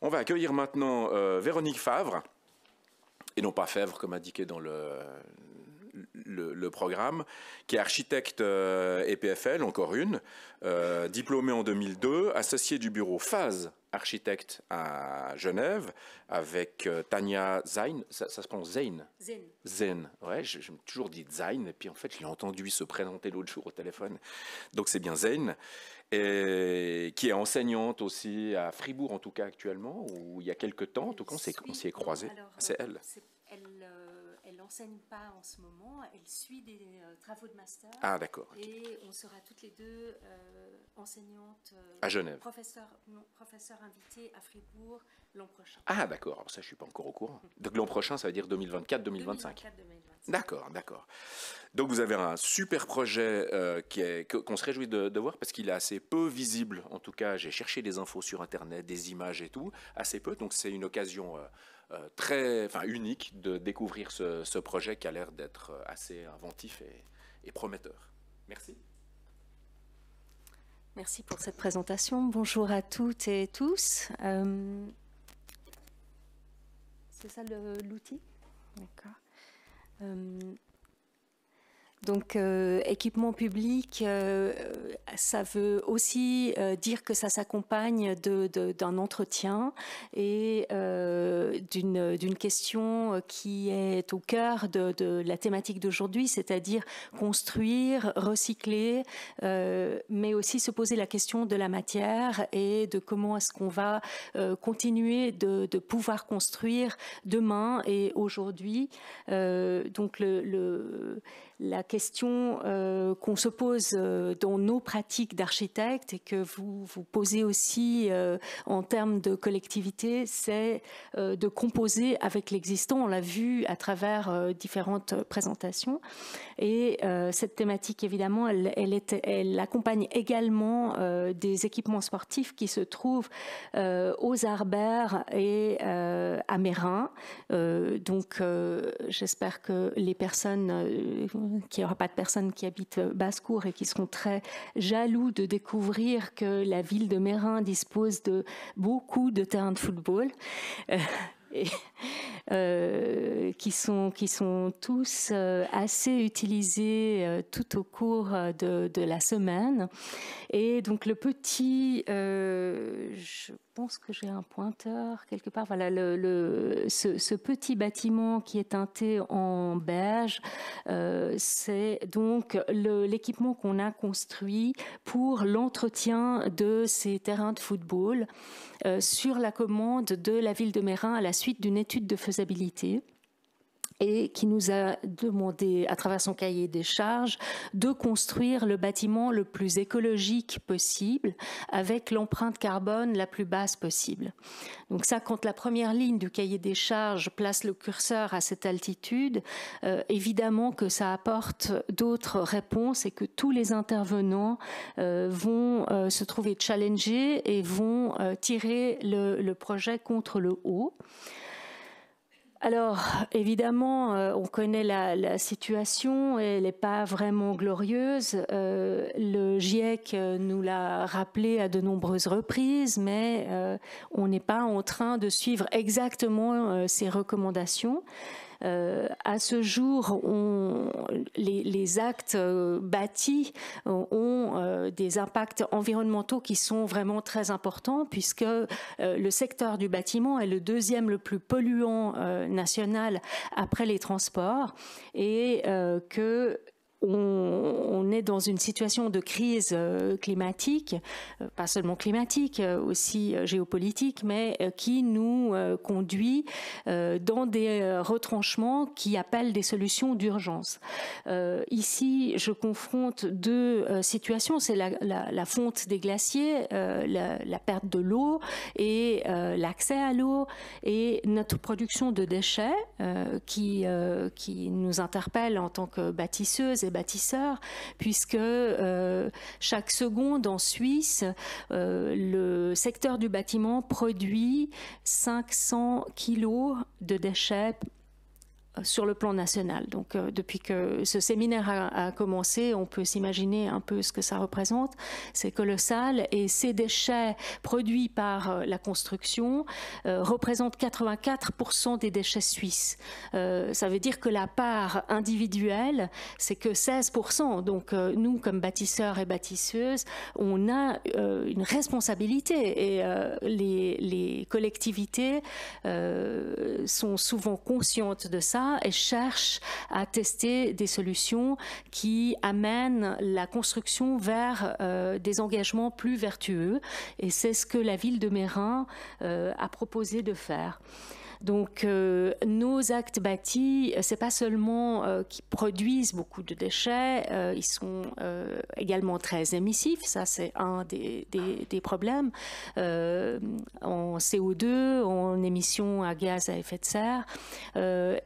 On va accueillir maintenant Véronique Favre, et non pas Fèvre comme indiqué dans le programme, qui est architecte EPFL, encore une, diplômée en 2002, associée du bureau Phase Architecte à Genève, avec Tania Zein, ça se prononce Zein. Zen, ouais, je me toujours dit Zein, et puis en fait je l'ai entendu se présenter l'autre jour au téléphone, donc c'est bien Zein, et qui est enseignante aussi à Fribourg en tout cas actuellement, ou il y a quelques temps, en tout cas on s'y est croisés, c'est elle. Elle n'enseigne pas en ce moment, elle suit des travaux de master. Ah d'accord. Et on sera toutes les deux enseignantes à Genève. Professeurs invités à Fribourg l'an prochain. Ah d'accord, alors ça je ne suis pas encore au courant. Donc l'an prochain ça veut dire 2024-2025. D'accord, d'accord. Donc vous avez un super projet qu'on se réjouit de voir parce qu'il est assez peu visible. En tout cas, j'ai cherché des infos sur Internet, des images et tout, assez peu. Donc c'est une occasion unique de découvrir ce projet qui a l'air d'être assez inventif et prometteur. Merci. Merci pour cette présentation. Bonjour à toutes et tous. C'est ça l'outil? D'accord. Donc, équipement public, ça veut aussi dire que ça s'accompagne d'un entretien et d'une question qui est au cœur de la thématique d'aujourd'hui, c'est-à-dire construire, recycler, mais aussi se poser la question de la matière et de comment est-ce qu'on va continuer de pouvoir construire demain et aujourd'hui. Donc, la question qu'on se pose dans nos pratiques d'architectes et que vous posez aussi en termes de collectivité, c'est de composer avec l'existant. On l'a vu à travers différentes présentations. Et cette thématique, évidemment, elle accompagne également des équipements sportifs qui se trouvent aux Arbères et à Meyrin. Donc, j'espère que les personnes qu'il n'y aura pas de personnes qui habitent Basse-Cour et qui seront très jaloux de découvrir que la ville de Meyrin dispose de beaucoup de terrains de football. Qui sont tous assez utilisés tout au cours de la semaine. Et donc le petit, je pense que j'ai un pointeur quelque part, voilà, ce petit bâtiment qui est teinté en beige, c'est donc l'équipement qu'on a construit pour l'entretien de ces terrains de football sur la commande de la ville de Meyrin à la suite d'une étude de faisabilité et qui nous a demandé, à travers son cahier des charges, de construire le bâtiment le plus écologique possible, avec l'empreinte carbone la plus basse possible. Donc ça, quand la première ligne du cahier des charges place le curseur à cette altitude, évidemment que ça apporte d'autres réponses et que tous les intervenants vont se trouver challengés et vont tirer le projet contre le haut. Alors, évidemment, on connaît la situation, elle n'est pas vraiment glorieuse. Le GIEC nous l'a rappelé à de nombreuses reprises, mais on n'est pas en train de suivre exactement ces recommandations. À ce jour, les actes bâtis ont des impacts environnementaux qui sont vraiment très importants puisque le secteur du bâtiment est le deuxième le plus polluant national après les transports et que on est dans une situation de crise climatique, pas seulement climatique, aussi géopolitique, mais qui nous conduit dans des retranchements qui appellent des solutions d'urgence. Ici, je confronte deux situations, c'est la fonte des glaciers, la perte de l'eau et l'accès à l'eau et notre production de déchets qui nous interpelle en tant que bâtisseuses et bâtisseurs, puisque chaque seconde en Suisse, le secteur du bâtiment produit 500 kilos de déchets sur le plan national. Donc, depuis que ce séminaire a commencé, on peut s'imaginer un peu ce que ça représente. C'est colossal. Et ces déchets produits par la construction représentent 84% des déchets suisses. Ça veut dire que la part individuelle, c'est que 16%. Donc, nous, comme bâtisseurs et bâtisseuses, on a une responsabilité. Et les collectivités sont souvent conscientes de ça et cherchent à tester des solutions qui amènent la construction vers des engagements plus vertueux. Et c'est ce que la ville de Meyrin a proposé de faire. Donc, nos actes bâtis, c'est pas seulement qu'ils produisent beaucoup de déchets, ils sont également très émissifs. Ça, c'est un des problèmes en CO2, en émissions à gaz à effet de serre.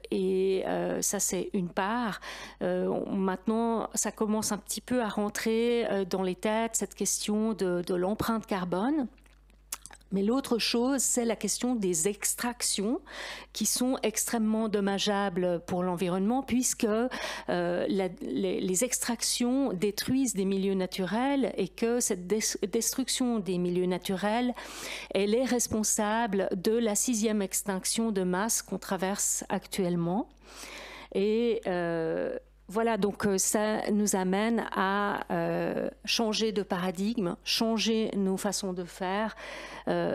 Et ça, c'est une part. Maintenant, ça commence un petit peu à rentrer dans les têtes, cette question de l'empreinte carbone. Mais l'autre chose, c'est la question des extractions qui sont extrêmement dommageables pour l'environnement puisque les extractions détruisent des milieux naturels et que cette destruction des milieux naturels, elle est responsable de la 6e extinction de masse qu'on traverse actuellement. Et voilà, donc ça nous amène à changer de paradigme, changer nos façons de faire,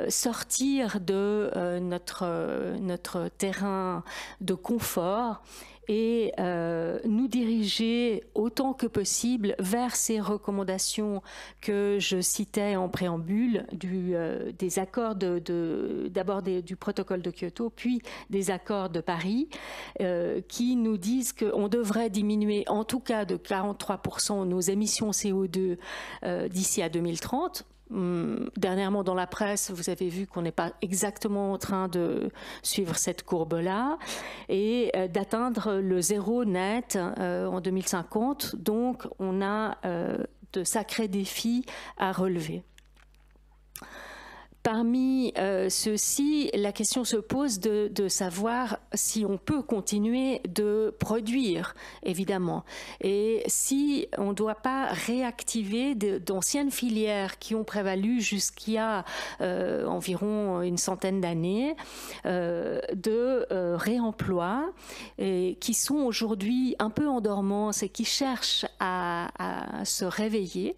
sortir de notre terrain de confort et nous diriger autant que possible vers ces recommandations que je citais en préambule des accords d'abord du protocole de Kyoto, puis des accords de Paris, qui nous disent qu'on devrait diminuer en tout cas de 43% nos émissions CO2 d'ici à 2030. Dernièrement dans la presse, vous avez vu qu'on n'est pas exactement en train de suivre cette courbe-là et d'atteindre le zéro net en 2050. Donc, on a de sacrés défis à relever. Parmi ceux-ci, la question se pose de savoir si on peut continuer de produire, évidemment, et si on ne doit pas réactiver d'anciennes filières qui ont prévalu jusqu'il y a environ une centaine d'années de réemploi et qui sont aujourd'hui un peu en dormance et qui cherchent à se réveiller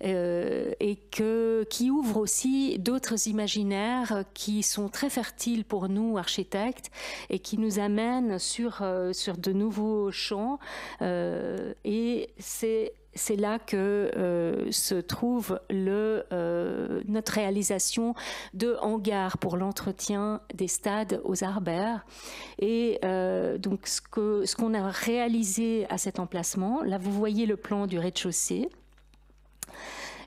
et qui ouvrent aussi d'autres imaginaires qui sont très fertiles pour nous, architectes, et qui nous amènent sur de nouveaux champs. Et c'est là que se trouve notre réalisation de hangars pour l'entretien des stades aux Harbert. Et donc ce qu'on a réalisé à cet emplacement, là vous voyez le plan du rez-de-chaussée.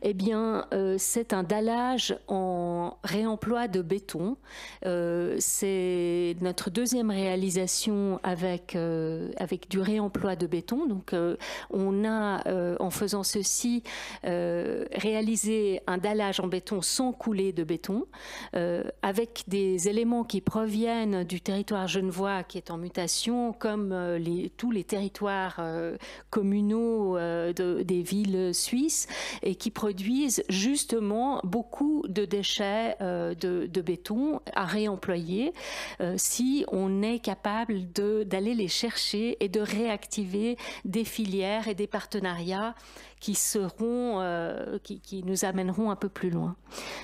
Eh bien, c'est un dallage en réemploi de béton. C'est notre deuxième réalisation avec du réemploi de béton. Donc, on a, en faisant ceci, réalisé un dallage en béton sans couler de béton, avec des éléments qui proviennent du territoire genevois qui est en mutation, comme tous les territoires communaux des villes suisses, et qui produisent justement beaucoup de déchets de béton à réemployer si on est capable d'aller les chercher et de réactiver des filières et des partenariats qui nous amèneront un peu plus loin.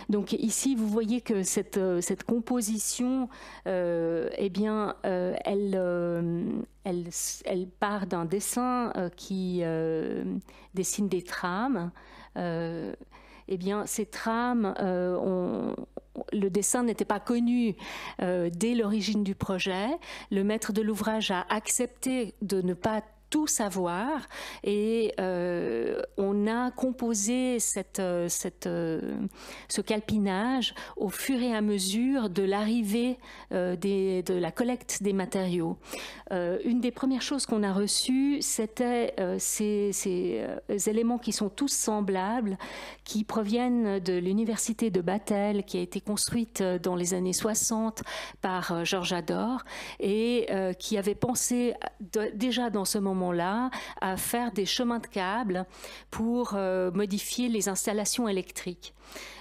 Donc ici, vous voyez que cette composition, eh bien, elle part d'un dessin qui dessine des trames. Eh bien, ces trames, le dessin n'était pas connu dès l'origine du projet. Le maître de l'ouvrage a accepté de ne pas tout savoir et on a composé ce calpinage au fur et à mesure de l'arrivée de la collecte des matériaux. Une des premières choses qu'on a reçues, c'était ces éléments qui sont tous semblables, qui proviennent de l'université de Battelle, qui a été construite dans les années 60 par Georges Ador et qui avait pensé déjà dans ce moment-là à faire des chemins de câbles pour modifier les installations électriques.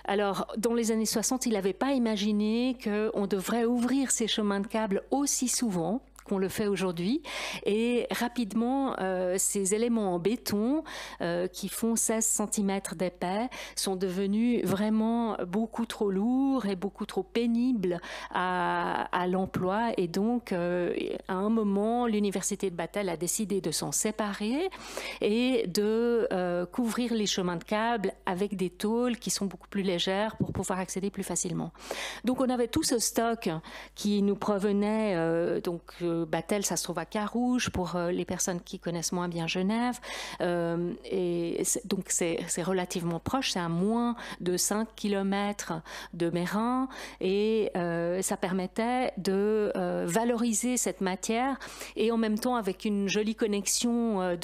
Alors, dans les années 60, il n'avait pas imaginé qu'on devrait ouvrir ces chemins de câbles aussi souvent qu'on le fait aujourd'hui. Et rapidement, ces éléments en béton qui font 16 cm d'épais sont devenus vraiment beaucoup trop lourds et beaucoup trop pénibles à l'emploi. Et donc, à un moment, l'université de Battelle a décidé de s'en séparer et de couvrir les chemins de câbles avec des tôles qui sont beaucoup plus légères pour pouvoir accéder plus facilement. Donc, on avait tout ce stock qui nous provenait Battelle, ça se trouve à Carouge, pour les personnes qui connaissent moins bien Genève. Donc, c'est relativement proche, c'est à moins de 5 km de Meyrin. Et ça permettait de valoriser cette matière et en même temps, avec une jolie connexion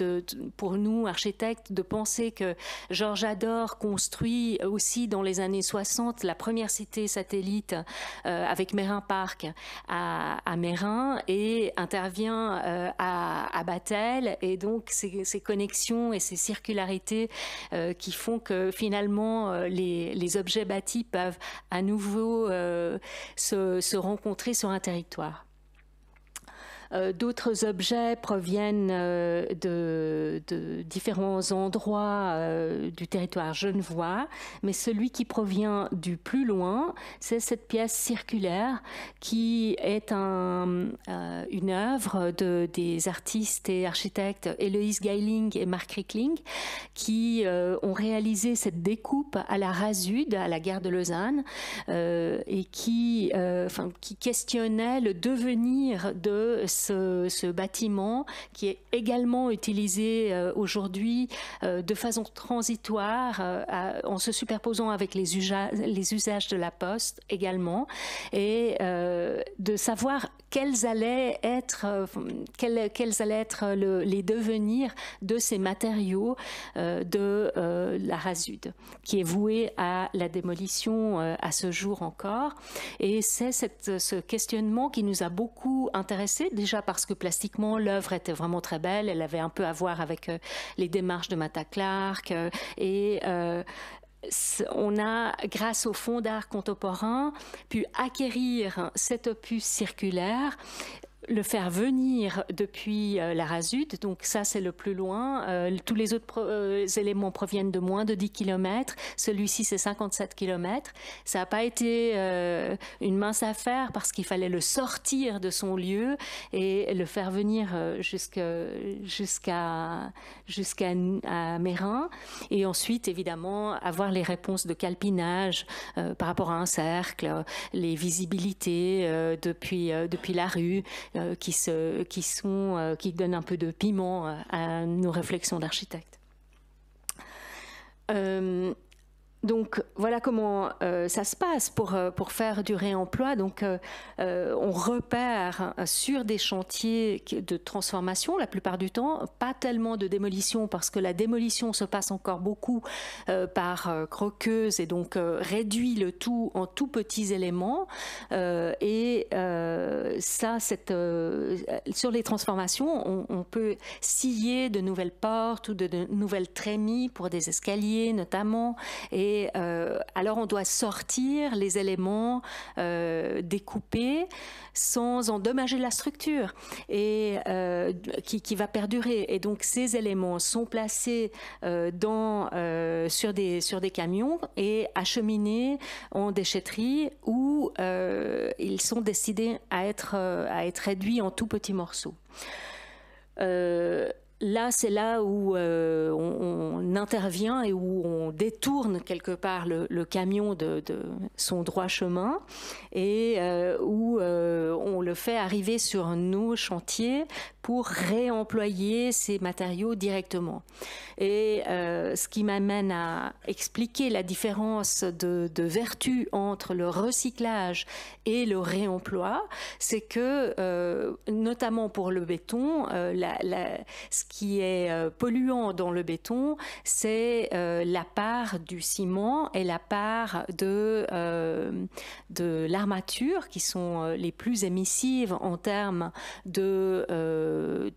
pour nous, architectes, de penser que Georges Ador construit aussi dans les années 60 la première cité satellite avec Meyrin Park à Meyrin et intervient à Battelle, et donc ces connexions et ces circularités qui font que finalement les objets bâtis peuvent à nouveau se rencontrer sur un territoire. D'autres objets proviennent de différents endroits du territoire genevois, mais celui qui provient du plus loin, c'est cette pièce circulaire qui est une œuvre des artistes et architectes Héloïse Geiling et Marc Rickling, qui ont réalisé cette découpe à la Rasude, à la gare de Lausanne, et qui questionnait le devenir de ce bâtiment, qui est également utilisé aujourd'hui de façon transitoire en se superposant avec les usages de la poste également, et de savoir quels allaient être les devenirs de ces matériaux de la Rasude, qui est vouée à la démolition à ce jour encore. Et c'est ce questionnement qui nous a beaucoup intéressés, déjà parce que plastiquement l'œuvre était vraiment très belle, elle avait un peu à voir avec les démarches de Mata Clark, et on a, grâce au Fonds d'art contemporain, pu acquérir cet opus circulaire, le faire venir depuis la Rasude, donc ça c'est le plus loin. Tous les autres éléments proviennent de moins de 10 km, celui-ci c'est 57 km. Ça n'a pas été une mince affaire parce qu'il fallait le sortir de son lieu et le faire venir jusqu'à Meyrin, et ensuite évidemment avoir les réponses de calpinage par rapport à un cercle, les visibilités depuis la rue, qui donnent un peu de piment à nos réflexions d'architectes. Donc voilà comment ça se passe pour faire du réemploi. Donc on repère sur des chantiers de transformation la plupart du temps, pas tellement de démolition parce que la démolition se passe encore beaucoup par croqueuse et donc réduit le tout en tout petits éléments. Et ça, sur les transformations, on peut scier de nouvelles portes ou de nouvelles trémies pour des escaliers notamment. Et alors on doit sortir les éléments découpés sans endommager la structure et qui va perdurer. Et donc ces éléments sont placés sur des camions et acheminés en déchetterie où ils sont décidés à être réduits en tout petits morceaux. là, c'est là où on intervient et où on détourne quelque part le camion de son droit chemin et où on le fait arriver sur nos chantiers pour réemployer ces matériaux directement. Et ce qui m'amène à expliquer la différence de vertu entre le recyclage et le réemploi, c'est que, notamment pour le béton, ce qui est polluant dans le béton, c'est la part du ciment et la part de l'armature qui sont les plus émissives en termes de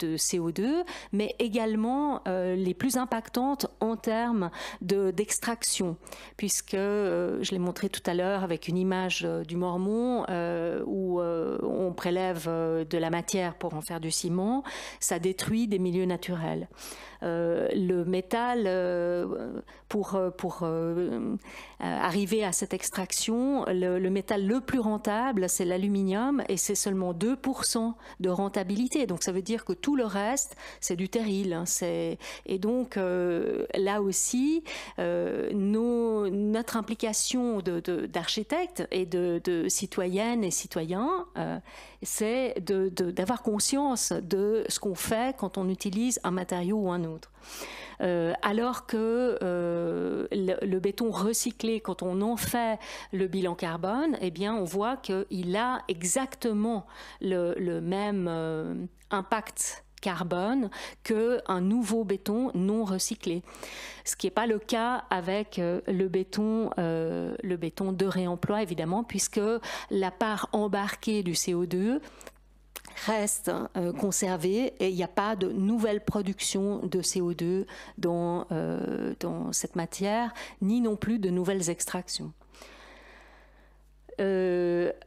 CO2, mais également les plus impactantes en termes d'extraction, puisque je l'ai montré tout à l'heure avec une image du Mormont où on prélève de la matière pour en faire du ciment, ça détruit des milieux naturels. Le métal, pour arriver à cette extraction, le métal le plus rentable, c'est l'aluminium, et c'est seulement 2% de rentabilité. Donc ça veut dire que tout le reste, c'est du terril. Hein, et donc là aussi, notre implication d'architectes et de citoyennes et citoyens, c'est d'avoir conscience de ce qu'on fait quand on utilise un matériau ou un autre. Alors que le béton recyclé, quand on en fait le bilan carbone, eh bien, on voit qu'il a exactement le même impact carbone qu'un nouveau béton non recyclé. Ce qui n'est pas le cas avec le béton de réemploi, évidemment, puisque la part embarquée du CO2 reste conservée et il n'y a pas de nouvelle production de CO2 dans cette matière, ni non plus de nouvelles extractions.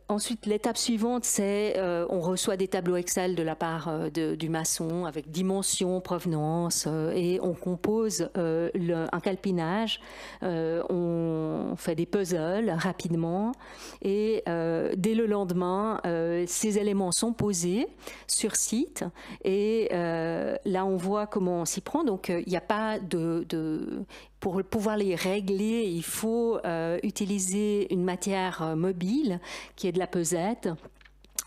Ensuite, l'étape suivante, c'est on reçoit des tableaux Excel de la part du maçon avec dimensions, provenance, et on compose un calpinage. On fait des puzzles rapidement et dès le lendemain, ces éléments sont posés sur site et là, on voit comment on s'y prend. Donc, il n'y a pas pour pouvoir les régler, il faut utiliser une matière mobile qui est de la pesette.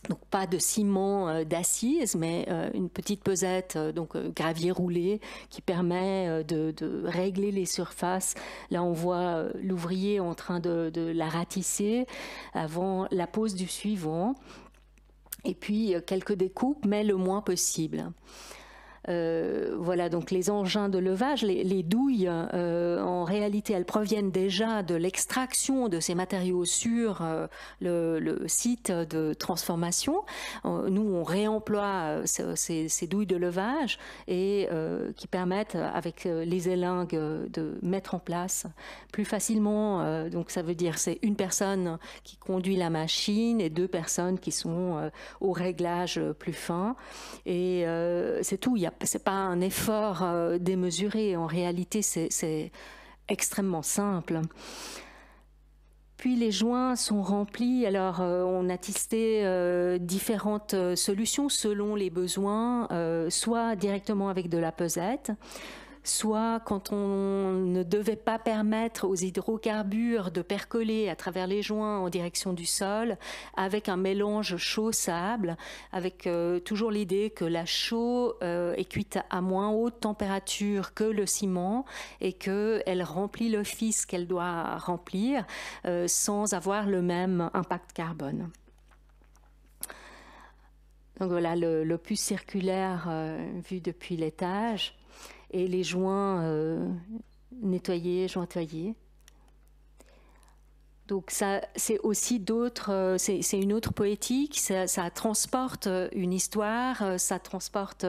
Donc pas de ciment d'assise, mais une petite pesette, donc gravier roulé, qui permet de régler les surfaces. Là, on voit l'ouvrier en train de la ratisser avant la pose du suivant. Et puis quelques découpes, mais le moins possible. Voilà, donc les engins de levage, les douilles, en réalité, elles proviennent déjà de l'extraction de ces matériaux sur le site de transformation. Nous, on réemploie ces douilles de levage et qui permettent, avec les élingues, de mettre en place plus facilement. Donc, ça veut dire c'est une personne qui conduit la machine et deux personnes qui sont au réglage plus fin. Et c'est tout. C'est pas un effort démesuré. En réalité, c'est extrêmement simple. Puis les joints sont remplis. Alors, on a testé différentes solutions selon les besoins, soit directement avec de la pesette, soit quand on ne devait pas permettre aux hydrocarbures de percoler à travers les joints en direction du sol, avec un mélange chaux-sable, avec toujours l'idée que la chaux est cuite à moins haute température que le ciment et qu'elle remplit l'office qu'elle doit remplir sans avoir le même impact carbone. Donc voilà l'opus circulaire vu depuis l'étage. Et les joints nettoyés, jointoyés. Donc ça, c'est aussi d'autres, c'est une autre poétique, ça transporte une histoire, ça transporte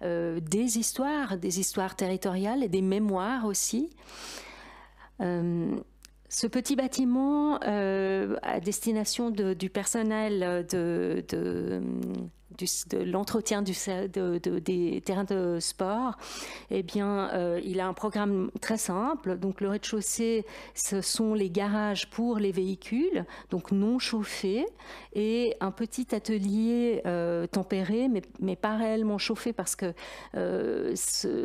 des histoires territoriales et des mémoires aussi. Ce petit bâtiment à destination du personnel de l'entretien des terrains de sport, eh bien, il a un programme très simple. Donc, le rez-de-chaussée, ce sont les garages pour les véhicules, donc non chauffés, et un petit atelier tempéré, mais pas réellement chauffé, parce que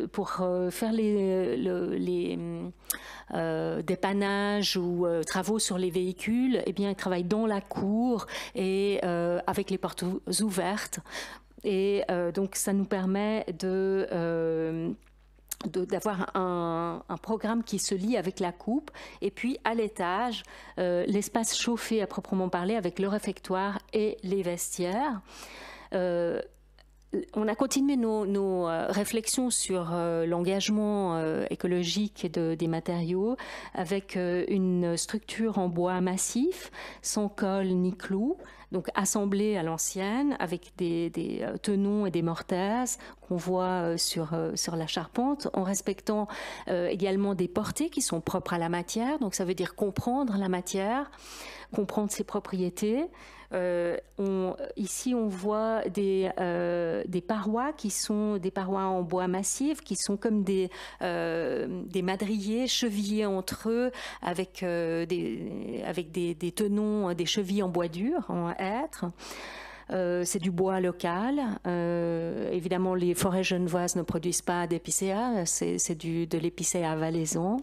pour faire les dépannage ou travaux sur les véhicules, eh bien, ils travaillent dans la cour et avec les portes ouvertes. Et donc, ça nous permet d'avoir un programme qui se lie avec la coupe, et puis à l'étage, l'espace chauffé à proprement parler, avec le réfectoire et les vestiaires. On a continué nos réflexions sur l'engagement écologique des matériaux avec une structure en bois massif, sans colle ni clous, donc assemblée à l'ancienne, avec des tenons et des mortaises qu'on voit sur la charpente, en respectant également des portées qui sont propres à la matière. Donc ça veut dire comprendre la matière, comprendre ses propriétés. Ici, on voit des parois qui sont des parois en bois massif, qui sont comme des madriers chevillés entre eux avec des tenons, des chevilles en bois dur, en hêtre. C'est du bois local. Évidemment, les forêts genevoises ne produisent pas d'épicéa, c'est de l'épicéa valaisan.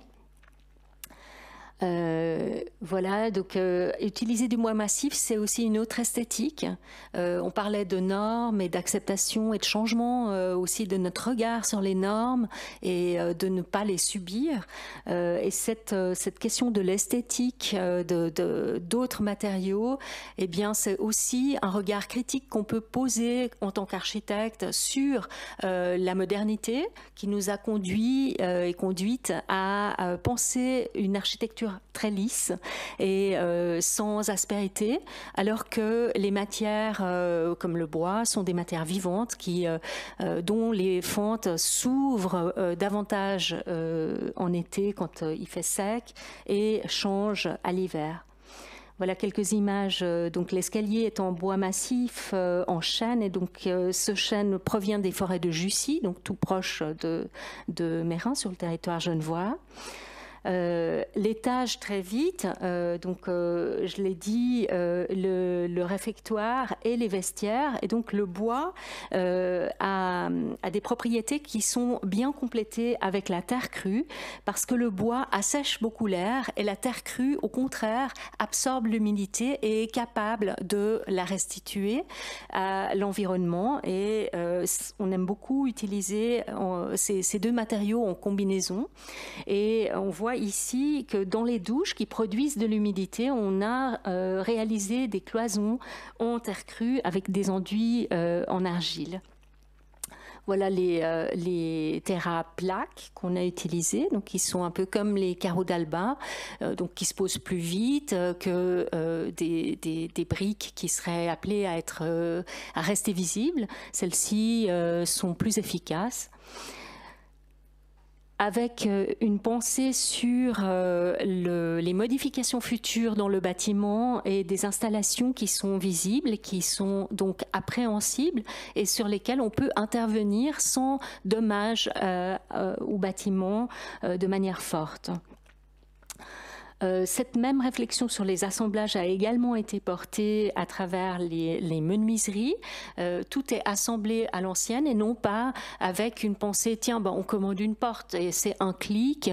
Voilà, donc utiliser du bois massif, c'est aussi une autre esthétique. On parlait de normes et d'acceptation et de changement aussi de notre regard sur les normes et de ne pas les subir. Et cette question de l'esthétique d'autres matériaux, eh bien, c'est aussi un regard critique qu'on peut poser en tant qu'architecte sur la modernité qui nous a conduit et conduite à penser une architecture très lisse et sans aspérité, alors que les matières comme le bois sont des matières vivantes dont les fentes s'ouvrent davantage en été quand il fait sec et changent à l'hiver. Voilà quelques images. Donc l'escalier est en bois massif, en chêne, et donc ce chêne provient des forêts de Jussy, donc tout proche de Meyrin, sur le territoire genevois. L'étage très vite, donc je l'ai dit, le réfectoire et les vestiaires, et donc le bois a des propriétés qui sont bien complétées avec la terre crue, parce que le bois assèche beaucoup l'air et la terre crue, au contraire, absorbe l'humidité et est capable de la restituer à l'environnement. Et on aime beaucoup utiliser ces deux matériaux en combinaison, et on voit ici que dans les douches qui produisent de l'humidité, on a réalisé des cloisons en terre crue avec des enduits en argile. Voilà les terras plaques qu'on a utilisées, donc qui sont un peu comme les carreaux d'Alba, donc qui se posent plus vite que des briques qui seraient appelées à rester visibles. Celles-ci sont plus efficaces, avec une pensée sur les modifications futures dans le bâtiment et des installations qui sont visibles, qui sont donc appréhensibles et sur lesquelles on peut intervenir sans dommage au bâtiment de manière forte. Cette même réflexion sur les assemblages a également été portée à travers les menuiseries. Tout est assemblé à l'ancienne et non pas avec une pensée, tiens, ben, on commande une porte et c'est un clic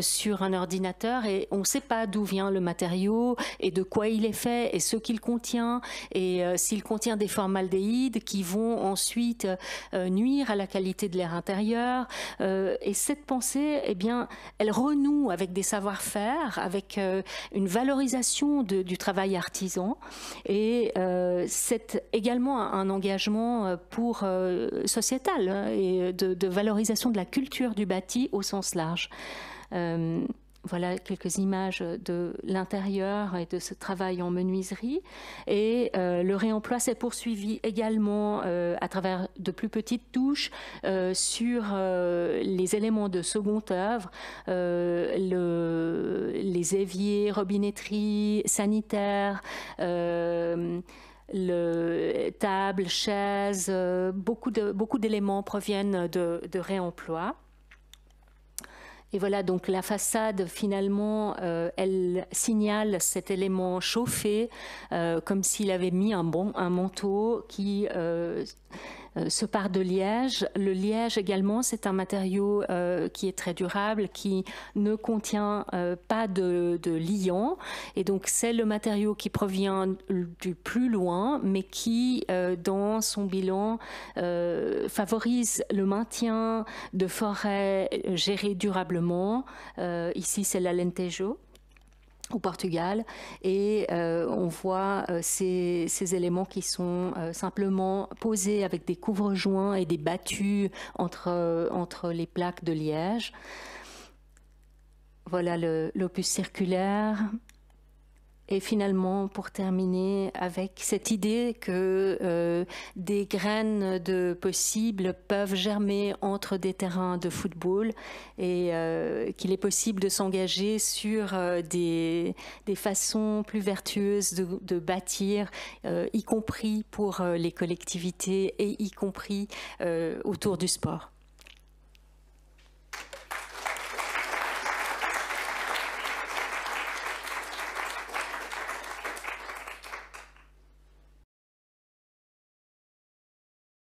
sur un ordinateur et on ne sait pas d'où vient le matériau et de quoi il est fait et ce qu'il contient et s'il contient des formaldéhydes qui vont ensuite nuire à la qualité de l'air intérieur. Et cette pensée, eh bien, elle renoue avec des savoir-faire, avec une valorisation du travail artisan, et c'est également un engagement sociétal et de valorisation de la culture du bâti au sens large. Voilà quelques images de l'intérieur et de ce travail en menuiserie. Et le réemploi s'est poursuivi également à travers de plus petites touches sur les éléments de seconde œuvre, les éviers, robinetteries, sanitaires, tables, chaises, beaucoup d'éléments proviennent de réemploi. Et voilà, donc la façade, finalement, elle signale cet élément chauffé, comme s'il avait mis un manteau qui se part de liège. Le liège également, c'est un matériau qui est très durable, qui ne contient pas de liant. Et donc, c'est le matériau qui provient du plus loin, mais qui, dans son bilan, favorise le maintien de forêts gérées durablement. Ici, c'est l'Alentejo au Portugal, et on voit ces éléments qui sont simplement posés avec des couvre-joints et des battues entre les plaques de liège. Voilà l'opus circulaire. Et finalement, pour terminer, avec cette idée que des graines de possibles peuvent germer entre des terrains de football et qu'il est possible de s'engager sur des façons plus vertueuses de bâtir, y compris pour les collectivités et y compris autour du sport.